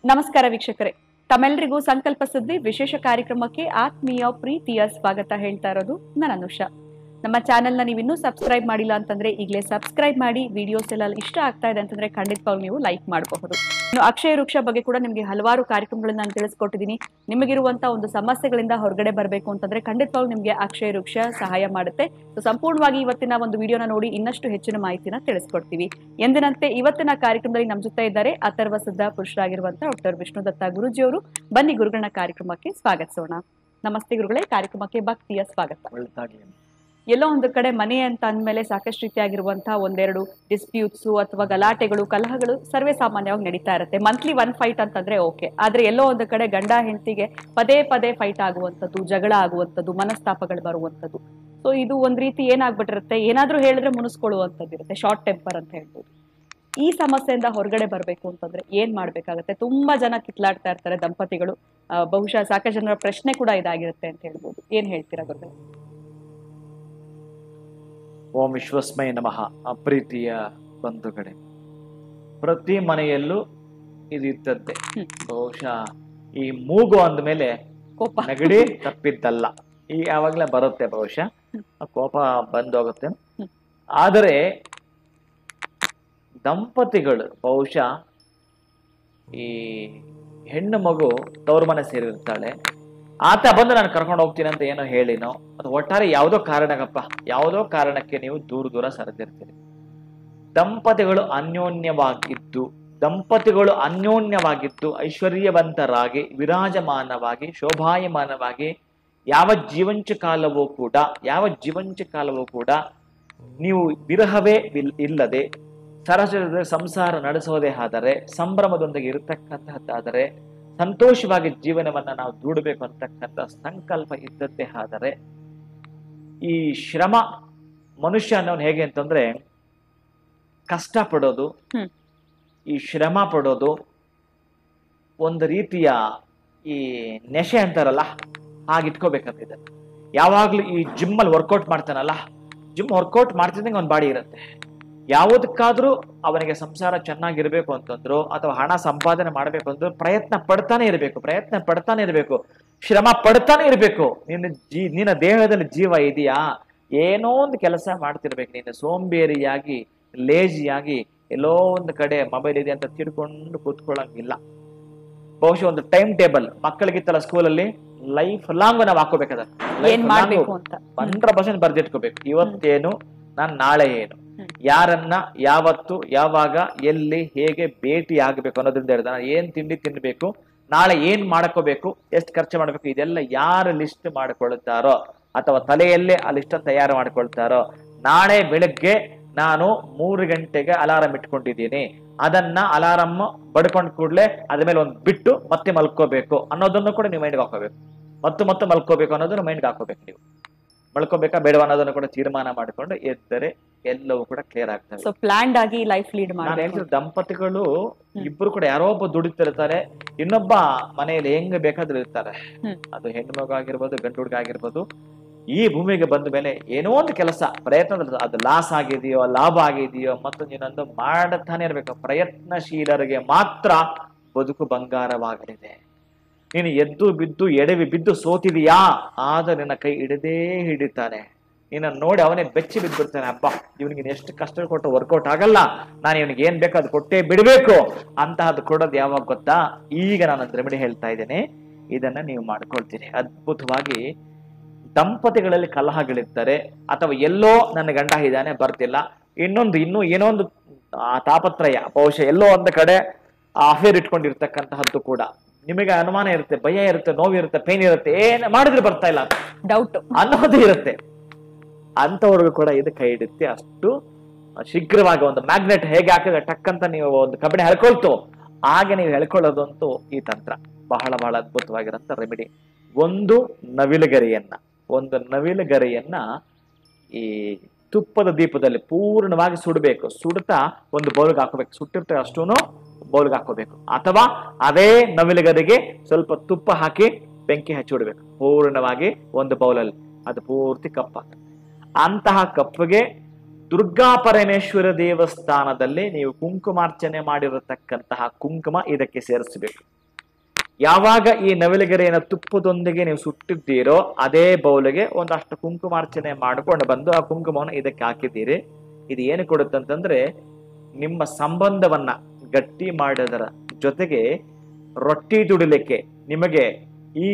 ನಮಸ್ಕಾರ ವೀಕ್ಷಕರೇ, ತಮ್ಮೆಲ್ಲರಿಗೂ ಸಂಕಲ್ಪ ಸುದ್ದಿ ವಿಶೇಷ ಕಾರ್ಯಕ್ರಮಕ್ಕೆ ಆತ್ಮೀಯ ಪ್ರೀತಿಯ ಸ್ವಾಗತ ಹೇಳ್ತಾ ಇರೋದು ನಾನು ಅನುಷಾ. ನಮ್ಮ ಚಾನೆಲ್ನ ನೀವು ಇನ್ನೂ ಸಬ್ಸ್ಕ್ರೈಬ್ ಮಾಡಿಲ್ಲ ಅಂತಂದ್ರೆ ಈಗಲೇ ಸಬ್ಸ್ಕ್ರೈಬ್ ಮಾಡಿ. ವಿಡಿಯೋಸ್ ಎಲ್ಲ ಇಷ್ಟ ಆಗ್ತಾ ಇದೆ ಅಂತಂದ್ರೆ ಖಂಡಿತವಾಗ್ಲೂ ನೀವು ಲೈಕ್ ಮಾಡಬಹುದು. ಇನ್ನು ಅಕ್ಷಯ ವೃಕ್ಷ ಬಗ್ಗೆ ಕೂಡ ನಿಮಗೆ ಹಲವಾರು ಕಾರ್ಯಕ್ರಮಗಳನ್ನ ನಾನು ತಿಳಿಸ್ಕೊಟ್ಟಿದ್ದೀನಿ. ನಿಮಗಿರುವಂತ ಒಂದು ಸಮಸ್ಯೆಗಳಿಂದ ಹೊರಗಡೆ ಬರಬೇಕು ಅಂತಂದ್ರೆ ಖಂಡಿತವಾಗ್ಲೂ ನಿಮಗೆ ಅಕ್ಷಯ ವೃಕ್ಷ ಸಹಾಯ ಮಾಡುತ್ತೆ. ಸಂಪೂರ್ಣವಾಗಿ ಇವತ್ತಿನ ಒಂದು ವಿಡಿಯೋನ ನೋಡಿ ಇನ್ನಷ್ಟು ಹೆಚ್ಚಿನ ಮಾಹಿತಿನ ತಿಳಿಸ್ಕೊಡ್ತೀವಿ. ಎಂದಿನಂತೆ ಇವತ್ತಿನ ಕಾರ್ಯಕ್ರಮದಲ್ಲಿ ನಮ್ಮ ಜೊತೆ ಇದ್ದಾರೆ ಅಥರ್ವ ಸಿದ್ಧ ಪುರುಷರಾಗಿರುವಂತಹ ಡಾಕ್ಟರ್ ವಿಷ್ಣುದತ್ತ ಗುರೂಜಿಯವರು. ಬನ್ನಿ ಗುರುಗಳನ್ನ ಕಾರ್ಯಕ್ರಮಕ್ಕೆ ಸ್ವಾಗತಿಸೋಣ. ನಮಸ್ತೆ ಗುರುಗಳೇ, ಕಾರ್ಯಕ್ರಮಕ್ಕೆ ಭಕ್ತಿಯ ಸ್ವಾಗತ. ಎಲ್ಲೋ ಒಂದು ಕಡೆ ಮನೆ ಅಂತ ಅಂದ್ಮೇಲೆ ಸಾಕಷ್ಟು ರೀತಿಯಾಗಿರುವಂತಹ ಒಂದೆರಡು ಡಿಸ್ಪ್ಯೂಟ್ಸ್ ಅಥವಾ ಗಲಾಟೆಗಳು, ಕಲಹಗಳು ಸರ್ವೇ ಸಾಮಾನ್ಯವಾಗಿ ನಡೀತಾ ಇರುತ್ತೆ. ಮಂತ್ಲಿ ಒನ್ ಫೈಟ್ ಅಂತಂದ್ರೆ ಓಕೆ, ಆದ್ರೆ ಎಲ್ಲೋ ಒಂದು ಕಡೆ ಗಂಡ ಹೆಂಡತಿಗೆ ಪದೇ ಪದೇ ಫೈಟ್ ಆಗುವಂಥದ್ದು, ಜಗಳ ಆಗುವಂಥದ್ದು, ಮನಸ್ತಾಪಗಳು ಬರುವಂಥದ್ದು. ಸೊ ಇದು ಒಂದ್ ರೀತಿ ಏನಾಗ್ಬಿಟ್ಟಿರುತ್ತೆ, ಏನಾದ್ರೂ ಹೇಳಿದ್ರೆ ಮುನಿಸ್ಕೊಳ್ಳುವಂಥದ್ದು ಇರುತ್ತೆ, ಶಾರ್ಟ್ ಟೆಂಪರ್ ಅಂತ ಹೇಳ್ಬೋದು. ಈ ಸಮಸ್ಯೆಯಿಂದ ಹೊರಗಡೆ ಬರಬೇಕು ಅಂತಂದ್ರೆ ಏನ್ ಮಾಡ್ಬೇಕಾಗತ್ತೆ? ತುಂಬಾ ಜನ ಕಿತ್ಲಾಡ್ತಾ ಇರ್ತಾರೆ ದಂಪತಿಗಳು. ಬಹುಶಃ ಸಾಕಷ್ಟು ಜನರ ಪ್ರಶ್ನೆ ಕೂಡ ಇದಾಗಿರುತ್ತೆ ಅಂತ ಹೇಳ್ಬೋದು. ಏನ್ ಹೇಳ್ತೀರಾ ಗುರುಗಳೇ? ಓಂ ವಿಶ್ವಸ್ಮೈ ನಮಃ. ಪ್ರೀತಿಯ ಬಂಧುಗಳೇ, ಪ್ರತಿ ಮನೆಯಲ್ಲೂ ಇದು ಇದ್ದದ್ದೇ. ಬಹುಶಃ ಈ ಮೂಗು ಅಂದ್ಮೇಲೆ ಕೋಪ, ನೆಗಡಿ ತಪ್ಪಿದ್ದಲ್ಲ. ಈ ಯಾವಾಗ್ಲೇ ಬರುತ್ತೆ, ಬಹುಶಃ ಕೋಪ ಬಂದೋಗುತ್ತೆ. ಆದರೆ ದಂಪತಿಗಳು ಬಹುಶಃ ಈ ಹೆಣ್ಣು ಮಗು ತವ್ರ ಮನೆ ಸೇರಿರ್ತಾಳೆ, ಆತ ಬಂದು ನಾನು ಕರ್ಕೊಂಡು ಹೋಗ್ತೀನಿ ಅಂತ ಏನೋ ಹೇಳಿನೋ, ಅದು ಒಟ್ಟಾರೆ ಯಾವುದೋ ಕಾರಣಕ್ಕಪ್ಪ, ಯಾವುದೋ ಕಾರಣಕ್ಕೆ ನೀವು ದೂರ ದೂರ ಸರಿದಿರ್ತೀರಿ. ದಂಪತಿಗಳು ಅನ್ಯೋನ್ಯವಾಗಿದ್ದು ಐಶ್ವರ್ಯವಂತರಾಗಿ ವಿರಾಜಮಾನವಾಗಿ ಶೋಭಾಯಮಾನವಾಗಿ ಯಾವ ಜೀವಂಚ ಕಾಲವೂ ಕೂಡ ನೀವು ವಿರಹವೇ ಇಲ್ಲದೆ ಸರಸದ ಸಂಸಾರ ನಡೆಸೋದೇ ಆದರೆ, ಸಂಭ್ರಮದೊಂದಿಗೆ ಇರತಕ್ಕಂತಹದ್ದಾದರೆ, ಸಂತೋಷವಾಗಿ ಜೀವನವನ್ನ ನಾವು ದೂಡಬೇಕು ಅಂತಕ್ಕಂಥ ಸಂಕಲ್ಪ ಇದ್ದದ್ದೇ ಆದರೆ, ಈ ಶ್ರಮ ಮನುಷ್ಯ ಅನ್ನೋನು ಹೇಗೆ ಅಂತಂದ್ರೆ, ಕಷ್ಟ ಪಡೋದು, ಈ ಶ್ರಮ ಪಡೋದು ಒಂದು ರೀತಿಯ ಈ ನೆಶೆ ಅಂತಾರಲ್ಲ, ಹಾಗಿಟ್ಕೋಬೇಕಂತಿದೆ. ಯಾವಾಗ್ಲೂ ಈ ಜಿಮ್ ಅಲ್ಲಿ ವರ್ಕೌಟ್ ಮಾಡ್ತಾನಲ್ಲ, ಜಿಮ್ ವರ್ಕೌಟ್ ಮಾಡ್ತಿದ್ದಂಗೆ ಒಂದು ಬಾಡಿ ಇರುತ್ತೆ. ಯಾವುದಕ್ಕಾದ್ರೂ ಅವನಿಗೆ ಸಂಸಾರ ಚೆನ್ನಾಗಿರ್ಬೇಕು ಅಂತಂದ್ರು ಅಥವಾ ಹಣ ಸಂಪಾದನೆ ಮಾಡ್ಬೇಕು ಅಂದ್ರು ಪ್ರಯತ್ನ ಪಡ್ತಾನೆ ಇರ್ಬೇಕು, ಶ್ರಮ ಪಡ್ತಾನೆ ಇರ್ಬೇಕು. ನಿನ್ನ ದೇಹದಲ್ಲಿ ಜೀವ ಇದೆಯಾ, ಏನೋ ಒಂದು ಕೆಲಸ ಮಾಡ್ತಿರ್ಬೇಕು. ನೀನು ಸೋಂಬೇರಿಯಾಗಿ ಲೇಜಿಯಾಗಿ ಎಲ್ಲೋ ಒಂದು ಕಡೆ ಮೊಬೈಲ್ ಇದೆ ಅಂತ ತಿಳ್ಕೊಂಡು ಕೂತ್ಕೊಳ್ಳಂಗಿಲ್ಲ. ಬಹುಶಃ ಒಂದು ಟೈಮ್ ಟೇಬಲ್ ಮಕ್ಕಳಿಗಿತ್ತಲ್ಲ ಸ್ಕೂಲಲ್ಲಿ, ಲೈಫ್ ಲಾಂಗ್ ನಾವು ಹಾಕೋಬೇಕಾದ 100% ಬರ್ದಿಟ್ಕೋಬೇಕು. ಇವತ್ತೇನು, ನಾನು ನಾಳೆ ಏನು, ಯಾರನ್ನ ಯಾವತ್ತು ಯಾವಾಗ ಎಲ್ಲಿ ಹೇಗೆ ಭೇಟಿ ಆಗ್ಬೇಕು ಅನ್ನೋದ್ರಿಂದ ಹೇಳಿದ, ಏನ್ ತಿಂಡಿ ತಿನ್ಬೇಕು, ನಾಳೆ ಏನ್ ಮಾಡ್ಕೋಬೇಕು, ಎಷ್ಟು ಖರ್ಚು ಮಾಡ್ಬೇಕು, ಇದೆಲ್ಲ ಯಾರು ಲಿಸ್ಟ್ ಮಾಡ್ಕೊಳ್ತಾರೋ ಅಥವಾ ತಲೆಯಲ್ಲೇ ಆ ಲಿಸ್ಟ್ ತಯಾರು ಮಾಡ್ಕೊಳ್ತಾರೋ, ನಾಳೆ ಬೆಳಗ್ಗೆ ನಾನು 3 ಗಂಟೆಗೆ ಅಲಾರಾಮ್ ಇಟ್ಕೊಂಡಿದ್ದೀನಿ, ಅದನ್ನ ಅಲಾರಾಮ್ ಬಡ್ಕೊಂಡ್ ಕೂಡ್ಲೆ ಅದ್ಮೇಲೆ ಒಂದು ಬಿಟ್ಟು ಮತ್ತೆ ಮಲ್ಕೋಬೇಕು ಅನ್ನೋದನ್ನು ಕೂಡ ನೀವು ಮೈಂಡ್ಗೆ ಹಾಕೋಬೇಕು. ಮತ್ತೆ ಮಲ್ಕೋಬೇಕು ಅನ್ನೋದನ್ನ ಮೈಂಡ್ಗೆ ಹಾಕೋಬೇಕು. ನೀವು ಮಲ್ಕೋಬೇಕಾ ಬೇಡವಾ ಅನ್ನೋದನ್ನು ಕೂಡ ತೀರ್ಮಾನ ಮಾಡಿಕೊಂಡು ಎದ್ದರೆ ಎಲ್ಲವೂ ಕೂಡ ಕ್ಲಿಯರ್ ಆಗ್ತದೆ. ಸೊ ಪ್ಲಾನ್ಡ್ ಆಗಿ ಲೈಫ್ ಲೀಡ್ ಮಾಡಿ. ದಂಪತಿಗಳು ಇಬ್ರು ಕೂಡ ಯಾರೋ ಒಬ್ಬ ದುಡಿತಿರ್ತಾರೆ, ಇನ್ನೊಬ್ಬ ಮನೆಯಲ್ಲಿ ಹೆಂಗ್ ಬೇಕಾದ್ರೂ ಇರ್ತಾರೆ. ಅದು ಹೆಣ್ಣು ಮಗು ಆಗಿರ್ಬೋದು, ಗಂಡು ಹುಡುಗ ಆಗಿರ್ಬೋದು. ಈ ಭೂಮಿಗೆ ಬಂದ ಮೇಲೆ ಏನೋ ಒಂದು ಕೆಲಸ ಪ್ರಯತ್ನ, ಅದು ಲಾಸ್ ಆಗಿದೆಯೋ ಲಾಭ ಆಗಿದೆಯೋ ಮತ್ತೊಂದು ಇನ್ನೊಂದು ಮಾಡುತ್ತಾನೆ ಇರ್ಬೇಕು. ಪ್ರಯತ್ನಶೀಲರಿಗೆ ಮಾತ್ರ ಬದುಕು ಬಂಗಾರವಾಗಲಿದೆ. ನೀನು ಎದ್ದು ಬಿದ್ದು ಎಡವಿ ಬಿದ್ದು ಸೋತಿದೀಯಾ, ಆದ್ರೆ ನಿನ್ನ ಕೈ ಹಿಡಿತಾನೆ. ನಿನ್ನ ನೋಡಿ ಅವನೇ ಬೆಚ್ಚಿ ಬಿದ್ದುಬಿಡ್ತಾನೆ. ಹಬ್ಬ, ಇವನಿಗೆ ಎಷ್ಟು ಕಷ್ಟ ಕೊಟ್ಟು ವರ್ಕೌಟ್ ಆಗಲ್ಲ, ನಾನು ಇವನಿಗೆ ಏನ್ ಬೇಕೋ ಅದು ಕೊಟ್ಟೇ ಬಿಡ್ಬೇಕು ಅಂತಹದ್ದು ಕೊಡೋದು ಯಾವಾಗ ಗೊತ್ತಾ? ಈಗ ನಾನು ರೆಮಿಡಿ ಹೇಳ್ತಾ ಇದ್ದೇನೆ, ಇದನ್ನ ನೀವು ಮಾಡ್ಕೊಳ್ತೀನಿ. ಅದ್ಭುತವಾಗಿ ದಂಪತಿಗಳಲ್ಲಿ ಕಲಹಗಳಿರ್ತಾರೆ, ಅಥವಾ ಎಲ್ಲೋ ನನ್ನ ಗಂಡ ಇದ್ದಾನೆ ಬರ್ತಿಲ್ಲ, ಇನ್ನೂ ಏನೋ ಒಂದು ತಾಪತ್ರಯ, ಬಹುಶಃ ಎಲ್ಲೋ ಒಂದು ಕಡೆ ಅಫೇರ್ ಇಟ್ಕೊಂಡಿರ್ತಕ್ಕಂತಹದ್ದು ಕೂಡ ನಿಮಗೆ ಅನುಮಾನ ಇರುತ್ತೆ, ಭಯ ಇರುತ್ತೆ, ನೋವಿರುತ್ತೆ, ಪೇನ್ ಇರುತ್ತೆ, ಏನ್ ಮಾಡಿದ್ರೆ ಬರ್ತಾ ಇಲ್ಲ ಡೌಟ್ ಅನ್ನೋದು ಇರುತ್ತೆ. ಅಂತವ್ರಿಗೂ ಕೂಡ ಇದು ಕೈ ಹಿಡಿಯುತ್ತೆ. ಅಷ್ಟು ಶೀಘ್ರವಾಗಿ ಒಂದು ಮ್ಯಾಗ್ನೆಟ್ ಹೇಗೆ ಹಾಕಿದ್ರೆ ಟಕ್ಕಂತ ನೀವು ಒಂದು ಕಬ್ಬಿಣ ಹೇಳ್ಕೊಳ್ತು, ಹಾಗೆ ನೀವು ಹೇಳ್ಕೊಳ್ಳೋದು ಅಂತೂ ಈ ತಂತ್ರ ಬಹಳ ಬಹಳ ಅದ್ಭುತವಾಗಿರಂತ ರೆಮಿಡಿ. ಒಂದು ನವಿಲುಗರಿಯನ್ನ ಈ ತುಪ್ಪದ ದೀಪದಲ್ಲಿ ಪೂರ್ಣವಾಗಿ ಸುಡಬೇಕು. ಸುಡ್ತಾ ಒಂದು ಬೌಲ್ಗೆ ಹಾಕೋಬೇಕು, ಸುಟ್ಟಿರ್ತೇವೆ ಅಷ್ಟೂನು ಬೌಲ್ಗೆ ಹಾಕೋಬೇಕು. ಅಥವಾ ಅದೇ ನವಿಲುಗರಿಗೆ ಸ್ವಲ್ಪ ತುಪ್ಪ ಹಾಕಿ ಬೆಂಕಿ ಹಚ್ಚಿ ಬಿಡ್ಬೇಕು ಪೂರ್ಣವಾಗಿ ಒಂದು ಬೌಲಲ್ಲಿ. ಅದು ಪೂರ್ತಿ ಕಪ್ಪಾಗುತ್ತೆ. ಅಂತಹ ಕಪ್ಪಿಗೆ ದುರ್ಗಾ ಪರಮೇಶ್ವರ ದೇವಸ್ಥಾನದಲ್ಲಿ ನೀವು ಕುಂಕುಮಾರ್ಚನೆ ಮಾಡಿರತಕ್ಕಂತಹ ಕುಂಕುಮ ಇದಕ್ಕೆ ಸೇರಿಸಬೇಕು. ಯಾವಾಗ ಈ ನವಿಲುಗರಿಯನ್ನು ತುಪ್ಪದೊಂದಿಗೆ ನೀವು ಸುಟ್ಟಿದ್ದೀರೋ ಅದೇ ಬೌಲಿಗೆ ಒಂದಷ್ಟು ಕುಂಕುಮಾರ್ಚನೆ ಮಾಡ್ಕೊಂಡು ಬಂದು ಆ ಕುಂಕುಮವನ್ನು ಇದಕ್ಕೆ ಹಾಕಿದ್ದೀರಿ. ಇದು ಏನು ಕೊಡುತ್ತಂತಂದ್ರೆ ನಿಮ್ಮ ಸಂಬಂಧವನ್ನ ಗಟ್ಟಿ ಮಾಡೋದರ ಜೊತೆಗೆ ರೊಟ್ಟಿ ದುಡಿಲಿಕ್ಕೆ ನಿಮಗೆ ಈ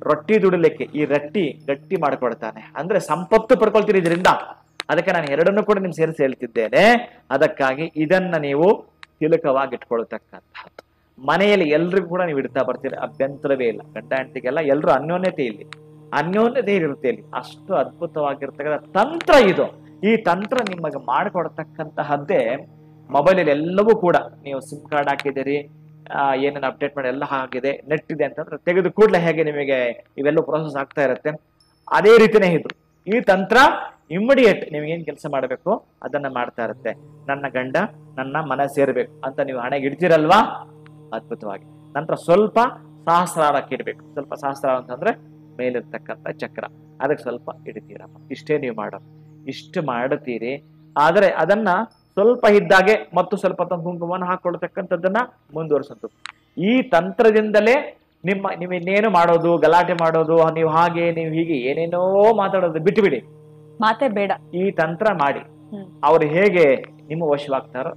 ರೊಟ್ಟಿ ಗಟ್ಟಿ ಮಾಡ್ಕೊಡ್ತಾನೆ. ಅಂದ್ರೆ ಸಂಪತ್ತು ಪಡ್ಕೊಳ್ತೀರಿ ಇದರಿಂದ. ಅದಕ್ಕೆ ನಾನು ಎರಡನ್ನೂ ಕೂಡ ನಿಮ್ಗೆ ಸೇರಿಸಿ ಹೇಳ್ತಿದ್ದೇನೆ. ಅದಕ್ಕಾಗಿ ಇದನ್ನ ನೀವು ತಿಲಕವಾಗಿಟ್ಕೊಳ್ತಕ್ಕಂಥದ್ದು. ಮನೆಯಲ್ಲಿ ಎಲ್ರಿಗೂ ಕೂಡ ನೀವು ಇಡ್ತಾ ಬರ್ತೀರಿ, ಅಭ್ಯಂತರವೇ ಇಲ್ಲ. ಗಂಡ ಹೆಂಡತಿಗೆಲ್ಲ ಎಲ್ಲರೂ ಅನ್ಯೋನ್ಯತೆ ಇರುತ್ತೆ ಇಲ್ಲಿ. ಅಷ್ಟು ಅದ್ಭುತವಾಗಿರ್ತಕ್ಕಂಥ ತಂತ್ರ ಇದು. ಈ ತಂತ್ರ ನಿಮಗೆ ಮಾಡಿಕೊಡ್ತಕ್ಕಂತಹದ್ದೇ ಮೊಬೈಲಲ್ಲಿ ಎಲ್ಲವೂ ಕೂಡ ನೀವು ಸಿಮ್ ಕಾರ್ಡ್ ಹಾಕಿದ್ದೀರಿ, ಏನೇನು ಅಪ್ಡೇಟ್ ಮಾಡಿ ಎಲ್ಲ ಆಗಿದೆ, ನೆಟ್ ಇದೆ ಅಂತಂದ್ರೆ ತೆಗೆದು ಕೂಡಲೇ ಹೇಗೆ ನಿಮಗೆ ಇವೆಲ್ಲ ಪ್ರೊಸೆಸ್ ಆಗ್ತಾ ಇರುತ್ತೆ, ಅದೇ ರೀತಿನೇ ಇದು. ಈ ತಂತ್ರ ಇಮಿಡಿಯೇಟ್ ನೀವು ಏನ್ ಕೆಲಸ ಮಾಡಬೇಕು ಅದನ್ನ ಮಾಡ್ತಾ ಇರುತ್ತೆ. ನನ್ನ ಗಂಡ ನನ್ನ ಮನೆ ಸೇರ್ಬೇಕು ಅಂತ ನೀವು ಹಣೆಗೆ ಇಡ್ತೀರಲ್ವಾ, ಅದ್ಭುತವಾಗಿ. ನಂತರ ಸ್ವಲ್ಪ ಸಹಸ್ರಾರಕ್ಕೆ ಇಡ್ಬೇಕು. ಸ್ವಲ್ಪ ಸಹಸ್ರಾರ ಅಂತಂದ್ರೆ ಮೇಲಿರ್ತಕ್ಕಂಥ ಚಕ್ರ, ಅದಕ್ಕೆ ಸ್ವಲ್ಪ ಇಡ್ತೀರಪ್ಪ. ಇಷ್ಟೇ ನೀವು ಮಾಡೋದು. ಇಷ್ಟು ಮಾಡುತ್ತೀರಿ. ಆದ್ರೆ ಅದನ್ನ ಸ್ವಲ್ಪ ಇದ್ದಾಗೆ ಮತ್ತು ಸ್ವಲ್ಪ ಕುಂಕುಮವನ್ನು ಹಾಕೊಳ್ತಕ್ಕಂಥದ್ದನ್ನ ಮುಂದುವರಿಸೋದು. ಈ ತಂತ್ರದಿಂದಲೇ ನೀವು ಇನ್ನೇನು ಮಾಡೋದು, ಗಲಾಟೆ ಮಾಡೋದು, ನೀವು ಹಾಗೆ ನೀವು ಹೀಗೆ ಏನೇನೋ ಮಾತಾಡೋದು ಬಿಟ್ಟುಬಿಡಿ, ಮಾತೇ ಬೇಡ. ಈ ತಂತ್ರ ಮಾಡಿ ಅವ್ರು ಹೇಗೆ ನಿಮ್ಮ ವಶವಾಗ್ತಾರೋ,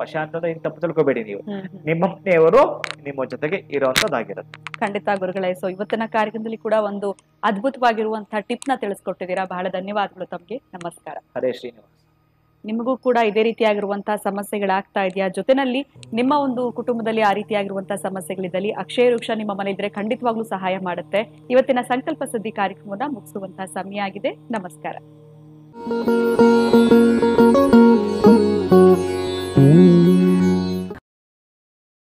ವಶ ಅಂತಂದ್ರೆ ಇನ್ ತಪ್ಪು ತಿಳ್ಕೊಬೇಡಿ. ನೀವು ನಿಮ್ಮ ಮನೆಯವರು ನಿಮ್ಮ ಜೊತೆಗೆ ಇರುವಂತದ್ದಾಗಿರುತ್ತೆ. ಖಂಡಿತ ಗುರುಗಳೇ. ಸೊ ಇವತ್ತಿನ ಕಾರ್ಯಕ್ರಮದಲ್ಲಿ ಕೂಡ ಒಂದು ಅದ್ಭುತವಾಗಿರುವಂತಹ ಟಿಪ್ ನ ತಿಳಿಸ್ಕೊಟ್ಟಿದ್ದೀರಾ. ಬಹಳ ಧನ್ಯವಾದಗಳು ತಮ್ಗೆ. ನಮಸ್ಕಾರ. ಹರೇ ಶ್ರೀನಿವಾಸ್. ನಿಮಗೂ ಕೂಡ ಇದೇ ರೀತಿಯಾಗಿರುವಂತಹ ಸಮಸ್ಯೆಗಳಾಗ್ತಾ ಇದೆಯಾ? ಜೊತೆನಲ್ಲಿ ನಿಮ್ಮ ಒಂದು ಕುಟುಂಬದಲ್ಲಿ ಆ ರೀತಿಯಾಗಿರುವಂತಹ ಸಮಸ್ಯೆಗಳಿದ್ದಲ್ಲಿ ಅಕ್ಷಯ ವೃಕ್ಷ ನಿಮ್ಮ ಮನೆ ಇದ್ರೆ ಖಂಡಿತವಾಗ್ಲೂ ಸಹಾಯ ಮಾಡುತ್ತೆ. ಇವತ್ತಿನ ಸಂಕಲ್ಪ ಸುದ್ದಿ ಕಾರ್ಯಕ್ರಮದ ಮುಗಿಸುವಂತಹ ಸಮಯ ಆಗಿದೆ. ನಮಸ್ಕಾರ.